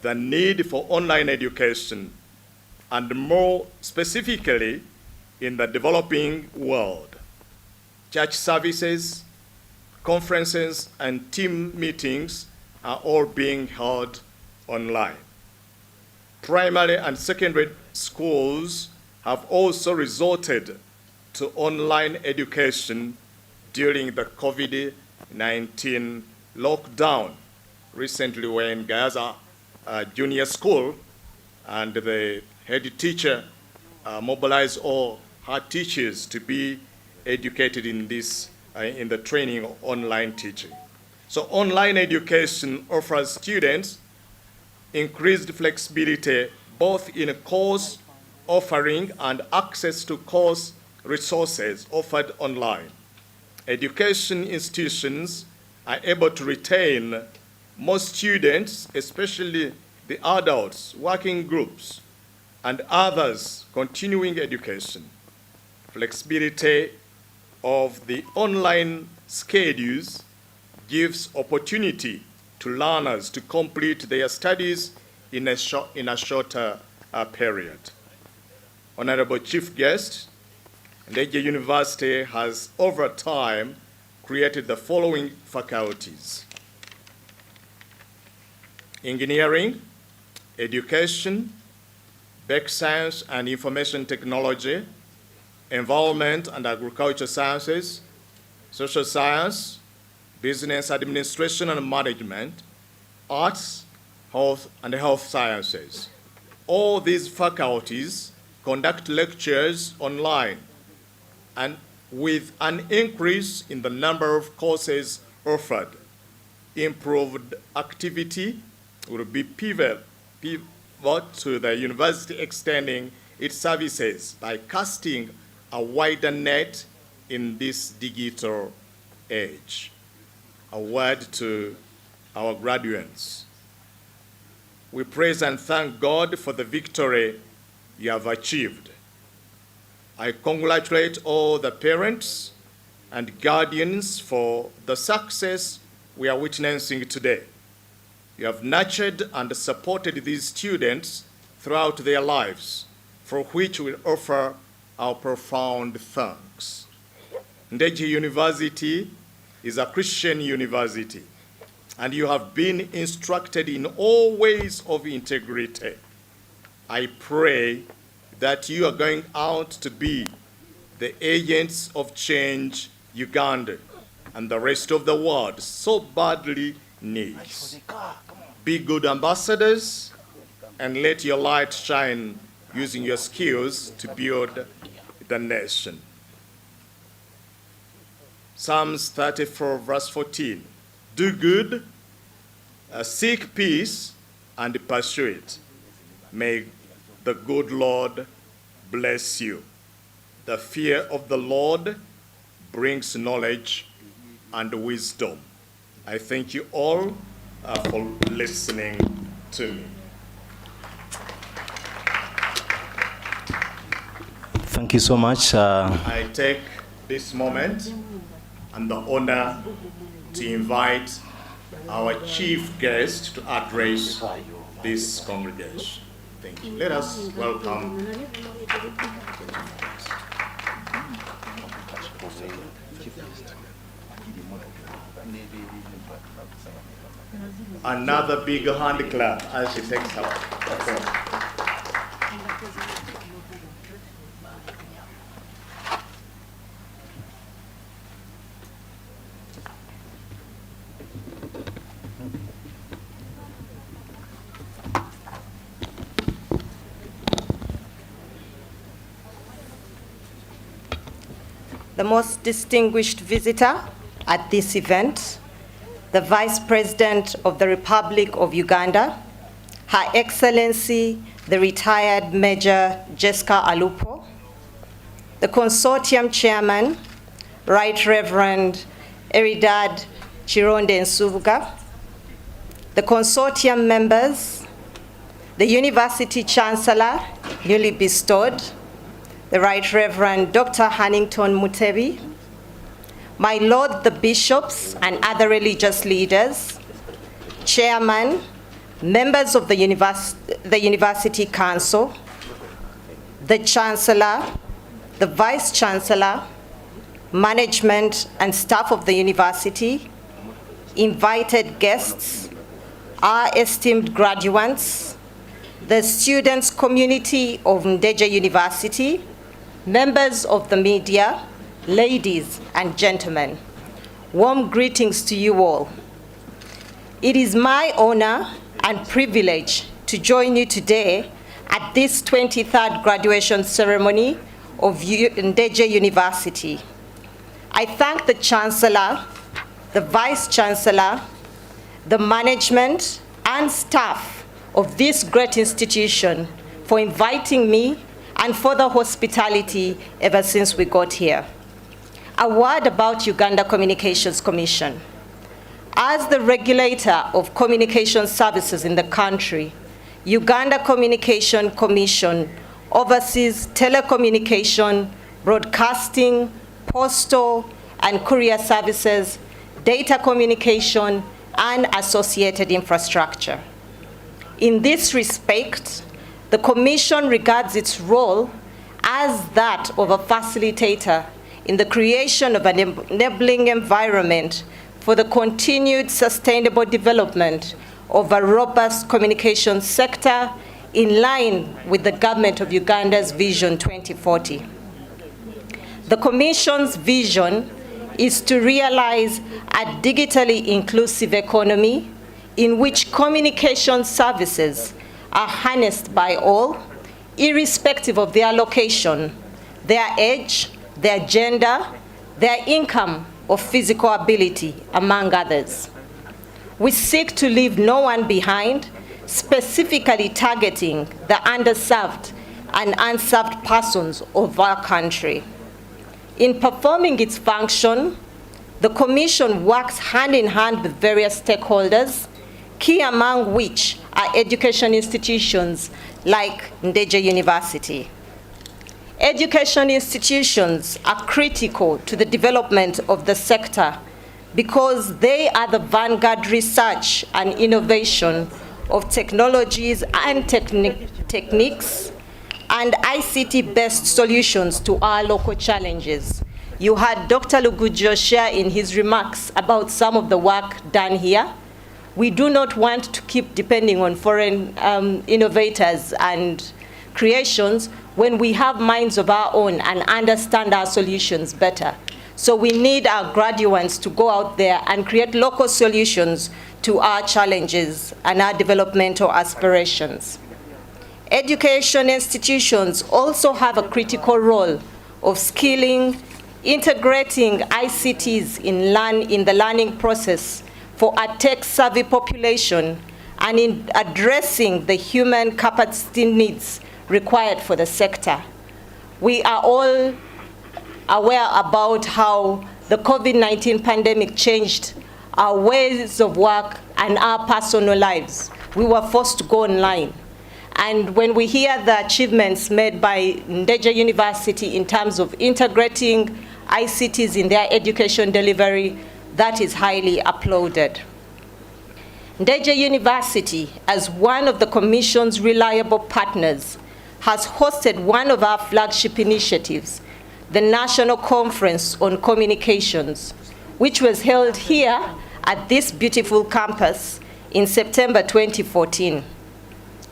the need for online education, and more specifically in the developing world. Church services, conferences, and team meetings are all being held online. Primary and secondary schools have also resorted to online education during the COVID-19 lockdown. Recently, when Gaza Junior School and the head teacher mobilized all her teachers to be educated in this, in the training of online teaching. So online education offers students increased flexibility both in course offering and access to course resources offered online. Education institutions are able to retain more students, especially the adults, working groups, and others continuing education. Flexibility of the online schedules gives opportunity to learners to complete their studies in a shorter period. Honorable Chief Guest, Ndejje University has over time created the following faculties: engineering, education, basic science and information technology, environment and agriculture sciences, social science, business administration and management, arts, health, and health sciences. All these faculties conduct lectures online, and with an increase in the number of courses offered, improved activity will be pivot to the university extending its services by casting a wider net in this digital age. A word to our graduates. We praise and thank God for the victory you have achieved. I congratulate all the parents and guardians for the success we are witnessing today. You have nurtured and supported these students throughout their lives, for which we offer our profound thanks. Ndejje University is a Christian university, and you have been instructed in all ways of integrity. I pray that you are going out to be the agents of change Uganda and the rest of the world so badly needs. Be good ambassadors and let your light shine using your skills to build the nation. Psalms 34 verse 14, do good, seek peace, and pursue it. May the good Lord bless you. The fear of the Lord brings knowledge and wisdom. I thank you all for listening to me. Thank you so much. I take this moment and the honor to invite our chief guest to address this congregation. Thank you. Let us welcome another big hand clap as she takes her phone. The most distinguished visitor at this event, the Vice President of the Republic of Uganda, Her Excellency, the retired Major Jessica Alupo, the Consortium Chairman, Right Reverend Eridad Chironde Nsubuga, the Consortium members, the University Chancellor, newly bestowed, the Right Reverend Dr. Hannington Mutebi, my Lord the Bishops and other religious leaders, Chairman, members of the University Council, the Chancellor, the Vice-Chancellor, management and staff of the university, invited guests, our esteemed graduates, the students community of Ndeje University, members of the media, ladies and gentlemen, warm greetings to you all. It is my honor and privilege to join you today at this 23rd graduation ceremony of Ndeje University. I thank the Chancellor, the Vice-Chancellor, the management and staff of this great institution for inviting me and for the hospitality ever since we got here. A word about Uganda Communications Commission. As the regulator of communication services in the country, Uganda Communication Commission oversees telecommunication, broadcasting, postal and courier services, data communication, and associated infrastructure. In this respect, the Commission regards its role as that of a facilitator in the creation of an enabling environment for the continued sustainable development of a robust communication sector in line with the Government of Uganda's Vision 2040. The Commission's vision is to realize a digitally inclusive economy in which communication services are harnessed by all, irrespective of their location, their age, their gender, their income, or physical ability, among others. We seek to leave no one behind, specifically targeting the underserved and unserved persons of our country. In performing its function, the Commission works hand in hand with various stakeholders, key among which are education institutions like Ndeje University. Education institutions are critical to the development of the sector because they are the vanguard research and innovation of technologies and techniques and ICT-based solutions to our local challenges. You heard Dr. Lugujo share in his remarks about some of the work done here. We do not want to keep depending on foreign innovators and creations when we have minds of our own and understand our solutions better. So we need our graduates to go out there and create local solutions to our challenges and our developmental aspirations. Education institutions also have a critical role of skilling, integrating ICTs in the learning process for a tech-savvy population and in addressing the human capacity needs required for the sector. We are all aware about how the COVID-19 pandemic changed our ways of work and our personal lives. We were forced to go online. And when we hear the achievements made by Ndeje University in terms of integrating ICTs in their education delivery, that is highly applauded. Ndeje University, as one of the Commission's reliable partners, has hosted one of our flagship initiatives, the National Conference on Communications, which was held here at this beautiful campus in September 2014.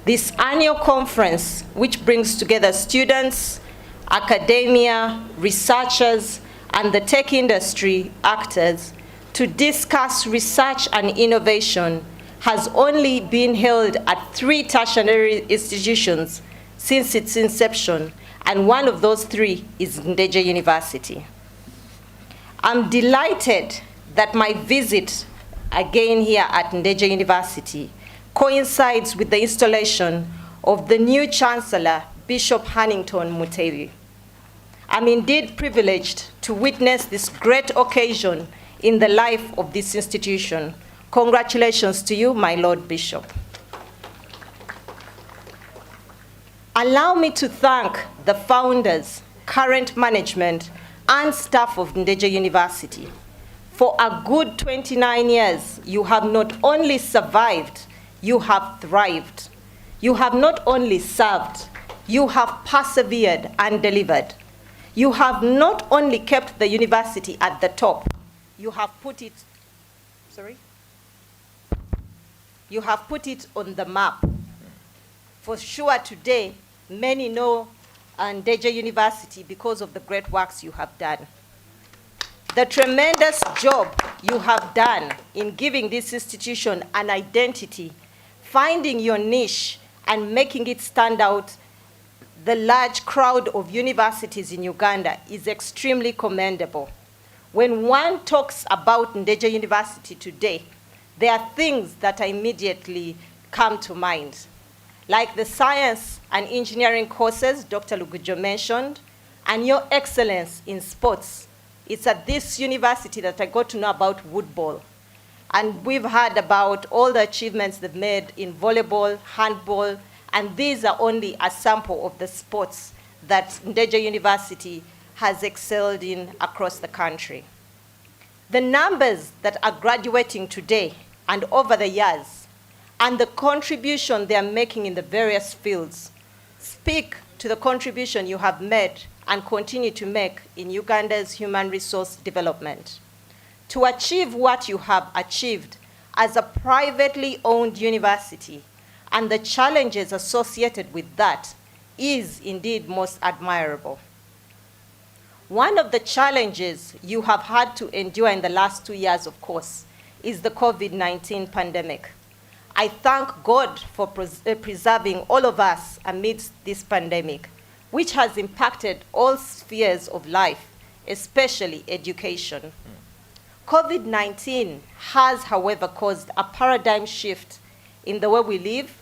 This annual conference, which brings together students, academia, researchers, and the tech industry actors to discuss research and innovation, has only been held at 3 tertiary institutions since its inception, and one of those 3 is Ndeje University. I'm delighted that my visit again here at Ndeje University coincides with the installation of the new Chancellor, Bishop Hannington Mutebi. I'm indeed privileged to witness this great occasion in the life of this institution. Congratulations to you, my Lord Bishop. Allow me to thank the founders, current management, and staff of Ndeje University. For a good 29 years, you have not only survived you have thrived. You have not only served, you have persevered and delivered. You have not only kept the university at the top, you have put it, you have put it on the map. For sure today, many know Ndeje University because of the great works you have done. The tremendous job you have done in giving this institution an identity, finding your niche and making it stand out the large crowd of universities in Uganda is extremely commendable. When one talks about Ndeje University today, there are things that immediately come to mind, like the science and engineering courses Dr. Lugujo mentioned, and your excellence in sports. It's at this university that I got to know about woodball. And we've heard about all the achievements they've made in volleyball, handball, and these are only a sample of the sports that Ndeje University has excelled in across the country. The numbers that are graduating today and over the years, and the contribution they are making in the various fields, speak to the contribution you have made and continue to make in Uganda's human resource development. To achieve what you have achieved as a privately owned university and the challenges associated with that is indeed most admirable. One of the challenges you have had to endure in the last 2 years, of course, is the COVID-19 pandemic. I thank God for preserving all of us amidst this pandemic, which has impacted all spheres of life, especially education. COVID-19 has, however, caused a paradigm shift in the way we live,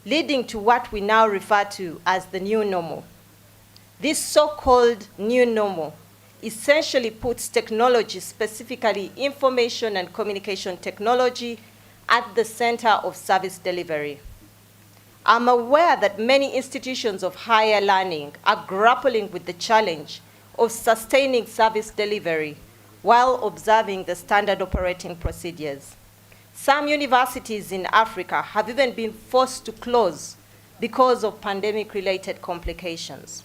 leading to what we now refer to as the new normal. This so-called new normal essentially puts technology, specifically information and communication technology, at the center of service delivery. I'm aware that many institutions of higher learning are grappling with the challenge of sustaining service delivery while observing the standard operating procedures. Some universities in Africa have even been forced to close because of pandemic-related complications.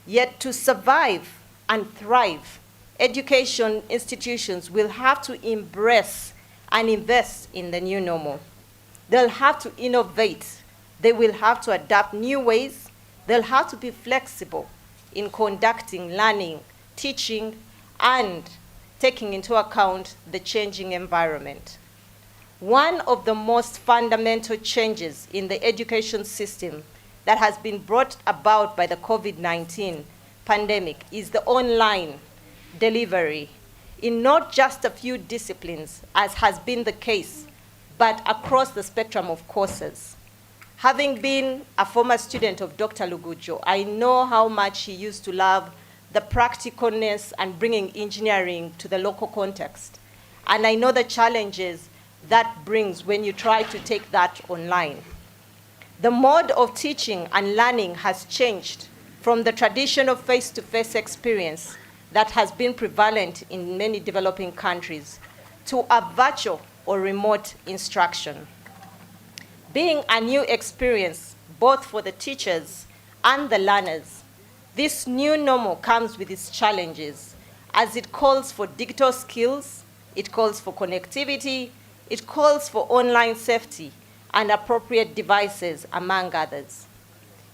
Yet to survive and thrive, education institutions will have to embrace and invest in the new normal. They'll have to innovate. They will have to adapt new ways. They'll have to be flexible in conducting learning, teaching, and taking into account the changing environment. One of the most fundamental changes in the education system that has been brought about by the COVID-19 pandemic is the online delivery in not just a few disciplines, as has been the case, but across the spectrum of courses. Having been a former student of Dr. Lugujo, I know how much he used to love the practicalness and bringing engineering to the local context. And I know the challenges that brings when you try to take that online. The mode of teaching and learning has changed from the traditional face-to-face experience that has been prevalent in many developing countries to a virtual or remote instruction. Being a new experience both for the teachers and the learners, this new normal comes with its challenges as it calls for digital skills, it calls for connectivity, it calls for online safety and appropriate devices, among others.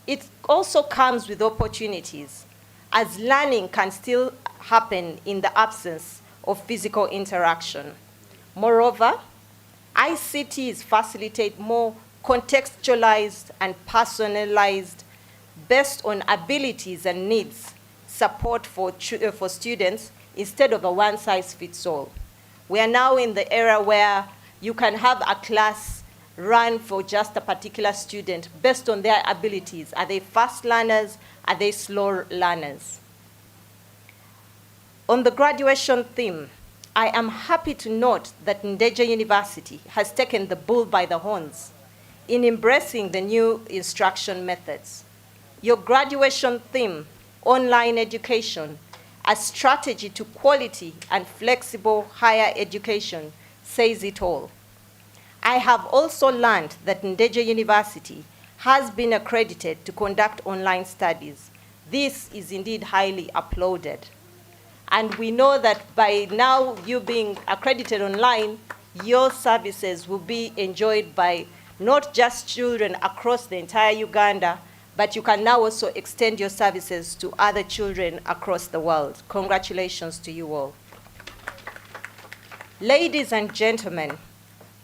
It also comes with opportunities, as learning can still happen in the absence of physical interaction. Moreover, ICTs facilitate more contextualized and personalized, based on abilities and needs, support for students instead of a one-size-fits-all. We are now in the era where you can have a class run for just a particular student based on their abilities. Are they fast learners? Are they slow learners? On the graduation theme, I am happy to note that Ndeje University has taken the bull by the horns in embracing the new instruction methods. Your graduation theme, online education, a strategy to quality and flexible higher education, says it all. I have also learned that Ndeje University has been accredited to conduct online studies. This is indeed highly applauded. And we know that by now you being accredited online, your services will be enjoyed by not just children across the entire Uganda, but you can now also extend your services to other children across the world. Congratulations to you all. Ladies and gentlemen,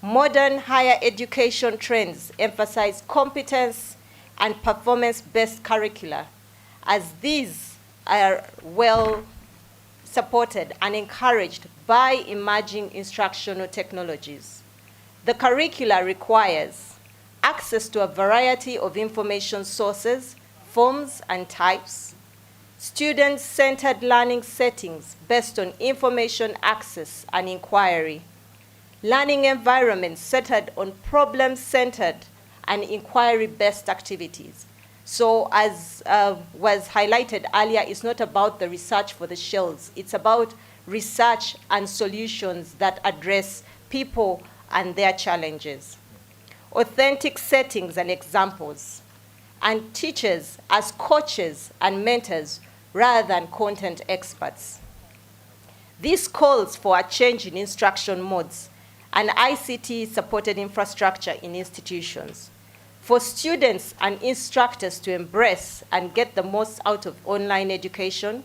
modern higher education trends emphasize competence and performance-based curricula, as these are well supported and encouraged by emerging instructional technologies. The curricula requires access to a variety of information sources, forms, and types, student-centered learning settings based on information access and inquiry, learning environments centered on problem-centered and inquiry-based activities. So as was highlighted earlier, it's not about the research for the shells. It's about research and solutions that address people and their challenges. Authentic settings and examples, and teachers as coaches and mentors rather than content experts. This calls for a change in instruction modes and ICT-supported infrastructure in institutions. For students and instructors to embrace and get the most out of online education,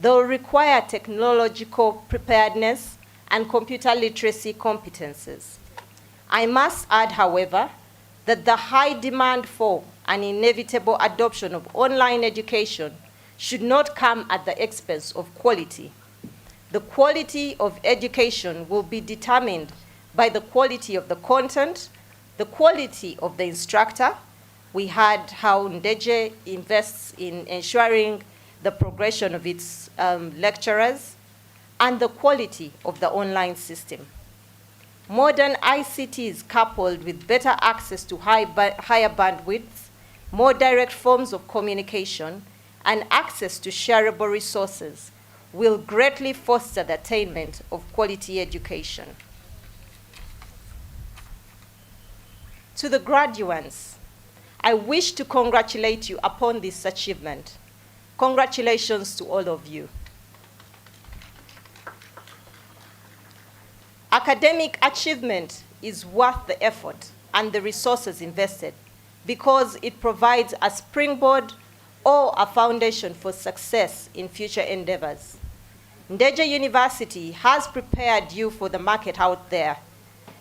they'll require technological preparedness and computer literacy competences. I must add, however, that the high demand for and inevitable adoption of online education should not come at the expense of quality. The quality of education will be determined by the quality of the content, the quality of the instructor. We heard how Ndeje invests in ensuring the progression of its lecturers, and the quality of the online system. Modern ICTs coupled with better access to higher bandwidth, more direct forms of communication, and access to shareable resources will greatly foster the attainment of quality education. To the graduates, I wish to congratulate you upon this achievement. Congratulations to all of you. Academic achievement is worth the effort and the resources invested because it provides a springboard or a foundation for success in future endeavors. Ndeje University has prepared you for the market out there.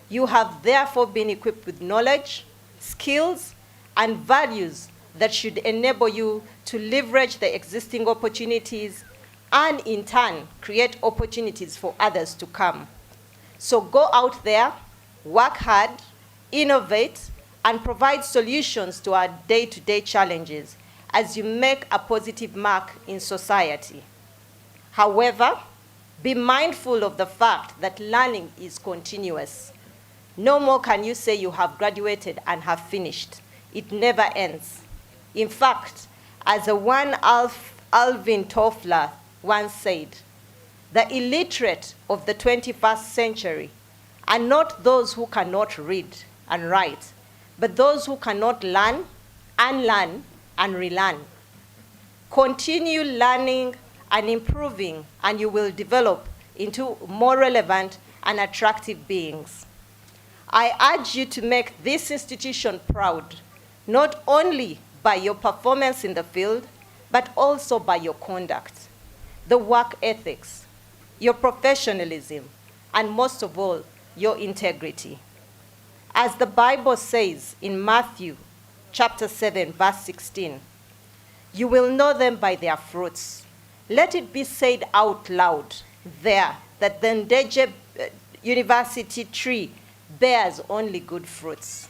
You have therefore been equipped with knowledge, skills, and values that should enable you to leverage the existing opportunities and in turn create opportunities for others to come. So go out there, work hard, innovate, and provide solutions to our day-to-day challenges as you make a positive mark in society. However, be mindful of the fact that learning is continuous. No more can you say you have graduated and have finished. It never ends. In fact, as one Alvin Toffler once said, the illiterate of the 21st century are not those who cannot read and write, but those who cannot learn, unlearn, and relearn. Continue learning and improving, and you will develop into more relevant and attractive beings. I urge you to make this institution proud, not only by your performance in the field, but also by your conduct, the work ethics, your professionalism, and most of all, your integrity. As the Bible says in Matthew chapter 7, verse 16, you will know them by their fruits. Let it be said out loud there that the Ndeje University tree bears only good fruits.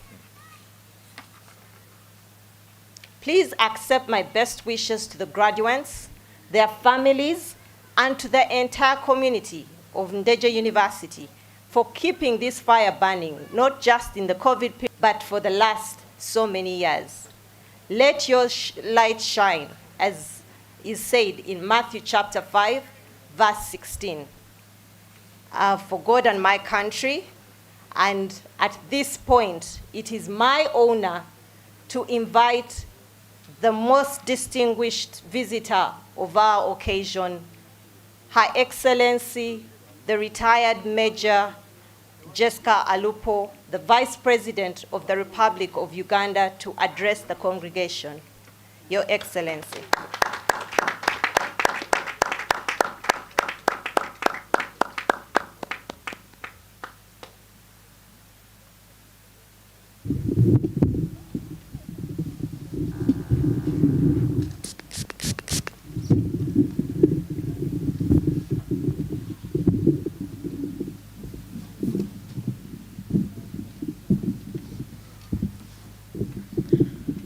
Please accept my best wishes to the graduates, their families, and to the entire community of Ndeje University for keeping this fire burning, not just in the COVID period, but for the last so many years. Let your light shine, as is said in Matthew chapter 5, verse 16. For God and my country, And at this point, it is my honor to invite the most distinguished visitor of our occasion, Her Excellency, the retired Major Jessica Alupo, the Vice President of the Republic of Uganda, to address the congregation. Your Excellency.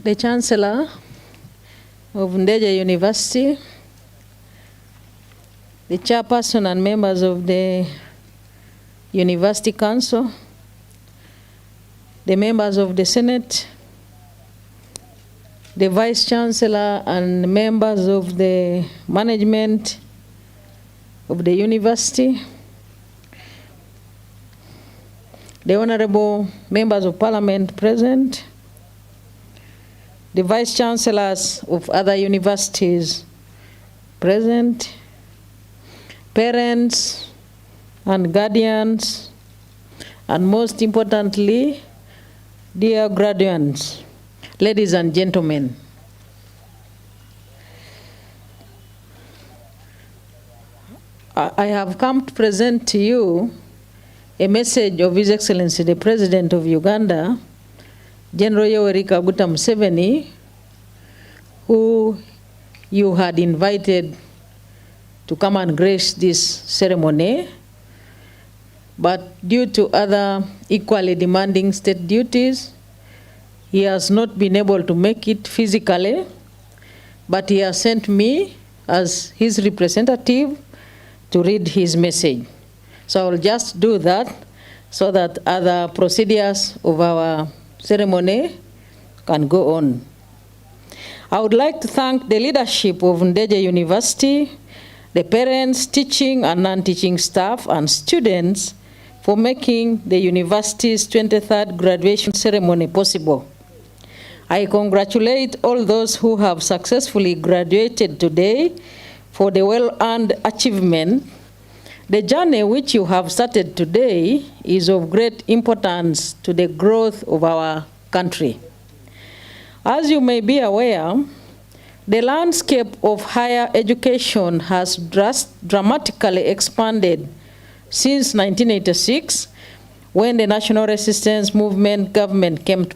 The Chancellor of Ndeje University, the Chairperson and members of the University Council, the members of the Senate, the Vice Chancellor and members of the management of the university, the Honorable Members of Parliament present, the Vice Chancellors of other universities present, parents and guardians, and most importantly, dear graduates, ladies and gentlemen. I have come to present to you a message of His Excellency, the President of Uganda, General Yoweri Kaguta Museveni, who you had invited to come and grace this ceremony, but due to other equally demanding state duties, he has not been able to make it physically, but he has sent me as his representative to read his message. So I will just do that so that other procedures of our ceremony can go on. I would like to thank the leadership of Ndeje University, the parents, teaching and non-teaching staff, and students for making the university's 23rd graduation ceremony possible. I congratulate all those who have successfully graduated today for the well-earned achievement. The journey which you have started today is of great importance to the growth of our country. As you may be aware, the landscape of higher education has dramatically expanded since 1986, when the National Resistance Movement government came to